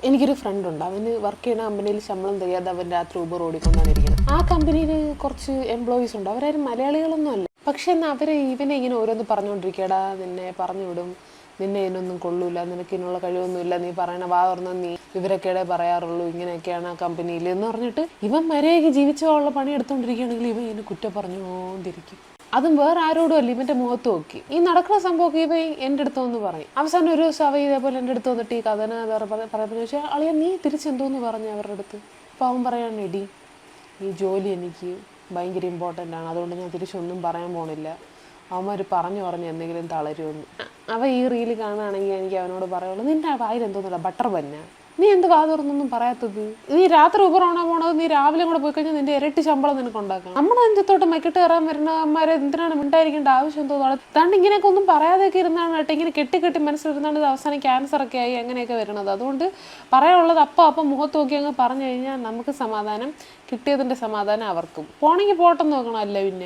എനിക്കൊരു ഫ്രണ്ടുണ്ട്, അവന് വർക്ക് ചെയ്യുന്ന കമ്പനിയിൽ ശമ്പളം തികയാതെ അവൻ രാത്രി ഊബർ ഓടിക്കൊണ്ടാണ് ഇരിക്കുന്നത്. ആ കമ്പനിയിൽ കുറച്ച് എംപ്ലോയീസ് ഉണ്ട്, അവരാരും മലയാളികളൊന്നും അല്ല. പക്ഷെ എന്നാൽ അവർ ഇവനെ ഇങ്ങനെ ഓരോന്ന് പറഞ്ഞുകൊണ്ടിരിക്കടാ, നിന്നെ പറഞ്ഞു വിടും, നിന്നെ ഇതിനൊന്നും കൊള്ളൂല, നിനക്ക് ഇതിനുള്ള കഴിവൊന്നുമില്ല, നീ പറയണ വാ തുറന്ന് നീ ഇവരൊക്കെയുടെ പറയാറുള്ളൂ, ഇങ്ങനെയൊക്കെയാണ് ആ കമ്പനിയിൽ എന്ന് പറഞ്ഞിട്ട് ഇവൻ മര്യാദയ്ക്ക് ജീവിച്ചുള്ള പണി എടുത്തുകൊണ്ടിരിക്കുകയാണെങ്കിൽ ഇവൻ ഇതിന് കുറ്റം പറഞ്ഞുകൊണ്ടിരിക്കും. അതും വേറെ ആരോടും അല്ല, ഇവൻ്റെ മുഖത്ത് നോക്കി. ഈ നടക്കുന്ന സംഭവമൊക്കെ ഇവ എൻ്റെ അടുത്ത് വന്ന് പറയും. അവസാനം ഒരു ദിവസം അവ ഇതേപോലെ എൻ്റെ അടുത്ത് വന്നിട്ട് ഈ കഥന പറയുമ്പോൾ ചോദിച്ചാൽ അളിയ നീ തിരിച്ചെന്തോന്ന് പറഞ്ഞു അവരുടെ അടുത്ത്. അപ്പോൾ അവൻ പറയാണ്, എടി ഈ ജോലി എനിക്ക് ഭയങ്കര ഇമ്പോർട്ടൻ്റ് ആണ്, അതുകൊണ്ട് ഞാൻ തിരിച്ചൊന്നും പറയാൻ പോണില്ല, അവന്മാർ പറഞ്ഞു എന്തെങ്കിലും തളരുമെന്ന്. അവ ഈ റീല് കാണുകയാണെങ്കിൽ എനിക്ക് അവനോട് പറയുള്ളൂ, നിൻ്റെ വായിൽ എന്തോന്നില്ല ബട്ടർ പന്ന, നീ എന്ത് വാ തുറന്നൊന്നും പറയാത്തത്, നീ രാത്രി ഊബറാണോ പോണത്, നീ രാവിലെ കൂടെ പോയി കഴിഞ്ഞാൽ നിന്റെ ഇരട്ടി ശമ്പളം നിനക്ക് ഉണ്ടാക്കാം. നമ്മുടെ നെഞ്ചത്തോട്ട് മെക്കിട്ട് കയറാൻ വരുന്നമാരെ എന്തിനാണ് മിണ്ടായിരിക്കേണ്ട ആവശ്യം തോന്നുന്നത്? താണ്ട് ഇങ്ങനെയൊക്കെ ഒന്നും പറയാതെയൊക്കെ ഇരുന്നാണ് കേട്ടോ ഇങ്ങനെ കെട്ടി മനസ്സിലിരുന്നാണ് ഇത് അവസാനം ക്യാൻസറൊക്കെ ആയി അങ്ങനെയൊക്കെ വരുന്നത്. അതുകൊണ്ട് പറയാനുള്ളത് അപ്പം മുഖത്ത് നോക്കി അങ്ങ് പറഞ്ഞു കഴിഞ്ഞാൽ നമുക്ക് സമാധാനം, കിട്ടിയതിൻ്റെ സമാധാനം അവർക്കും. പോണെങ്കിൽ പോട്ടെന്ന് നോക്കണം, അല്ല പിന്നെ